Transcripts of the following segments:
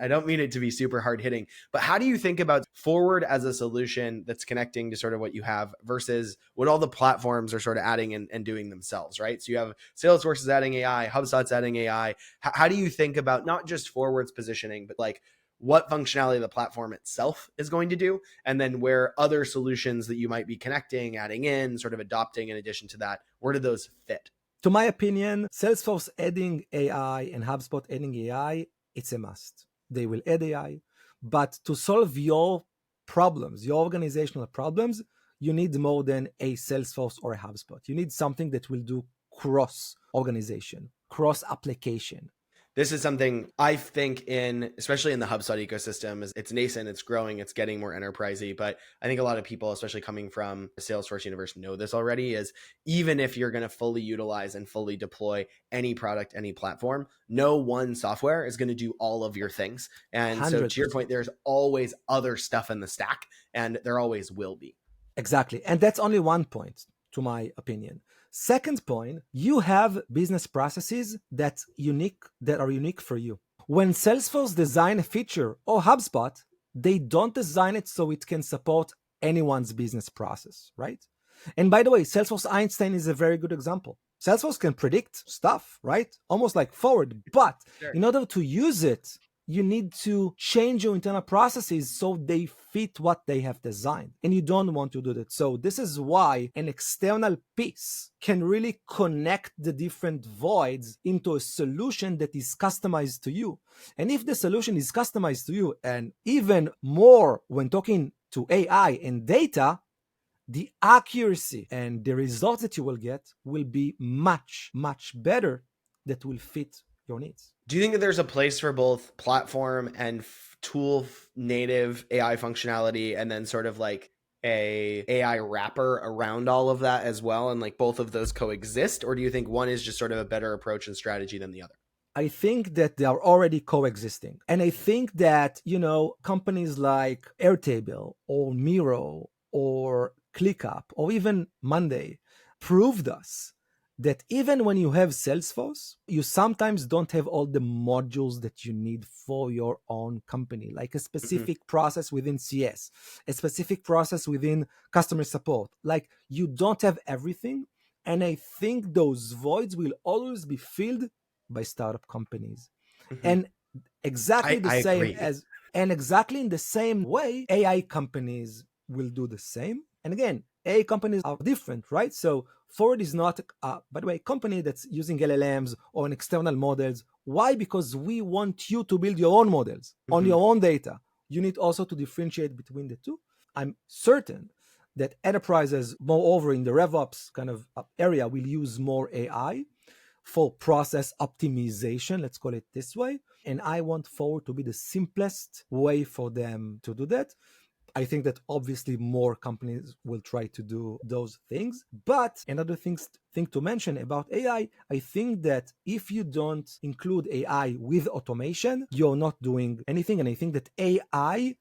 I don't mean it to be super hard hitting, but how do you think about Forwrd as a solution that's connecting to sort of what you have versus what all the platforms are sort of adding and doing themselves, right? So you have Salesforce is adding AI, HubSpot's adding AI. How do you think about not just Forwrd's positioning, but like what functionality the platform itself is going to do, and then where other solutions that you might be connecting, adding in, sort of adopting in addition to that, where do those fit? To my opinion, Salesforce adding AI and HubSpot adding AI, it's a must. They will add AI, but to solve your problems, your organizational problems, you need more than a Salesforce or a HubSpot. You need something that will do cross organization, cross application. This is something I think especially in the HubSpot ecosystem, is it's nascent, it's growing, it's getting more enterprisey. But I think a lot of people, especially coming from the Salesforce universe, know this already, is even if you're going to fully utilize and fully deploy any product, any platform, no one software is going to do all of your things. And 100%. So to your point, there's always other stuff in the stack, and there always will be. Exactly. And that's only one point, to my opinion. Second point, you have business processes that are unique for you. When Salesforce design a feature or HubSpot, they don't design it so it can support anyone's business process, right? And by the way, Salesforce Einstein is a very good example. Salesforce can predict stuff, right? Almost like Forwrd, but sure. In order to use it, you need to change your internal processes so they fit what they have designed. And you don't want to do that. So this is why an external piece can really connect the different voids into a solution that is customized to you. And if the solution is customized to you, and even more when talking to AI and data, the accuracy and the results that you will get will be much, much better, that will fit your needs. Do you think that there's a place for both platform and tool native AI functionality, and then sort of like a AI wrapper around all of that as well, and like both of those coexist? Or do you think one is just sort of a better approach and strategy than the other? I think that they are already coexisting. And I think that, companies like Airtable or Miro or ClickUp or even Monday proved us that even when you have Salesforce, you sometimes don't have all the modules that you need for your own company, like a specific process within CS, a specific process within customer support. Like you don't have everything. And I think those voids will always be filled by startup companies. And exactly the same agree. And exactly in the same way, AI companies will do the same. And again, AI companies are different, right? So Forwrd is not, by the way, a company that's using LLMs or an external models. Why? Because we want you to build your own models on your own data. You need also to differentiate between the two. I'm certain that enterprises, moreover in the RevOps kind of area, will use more AI for process optimization, let's call it this way. And I want Forwrd to be the simplest way for them to do that. I think that obviously more companies will try to do those things. But another thing to mention about AI, I think that if you don't include AI with automation, you're not doing anything. And I think that AI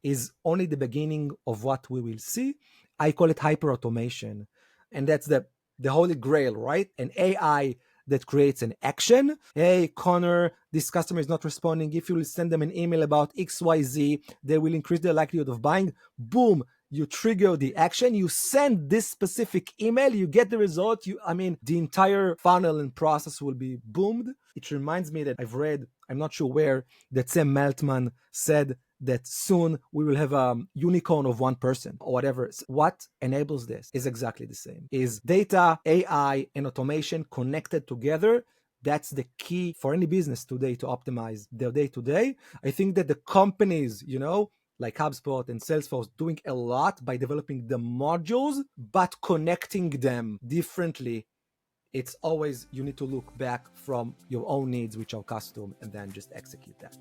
is only the beginning of what we will see. I call it hyper automation. And that's the holy grail, right? An AI that creates an action. Hey, Connor, this customer is not responding. If you will send them an email about XYZ, they will increase their likelihood of buying. Boom, you trigger the action. You send this specific email, you get the result. The entire funnel and process will be boomed. It reminds me that I've read, I'm not sure where, that Sam Altman said that soon we will have a unicorn of 1% or whatever. What enables this is exactly the same. Is data, AI, and automation connected together. That's the key for any business today to optimize their day-to-day. I think that the companies, like HubSpot and Salesforce, doing a lot by developing the modules, but connecting them differently. It's always, you need to look back from your own needs, which are custom, and then just execute that.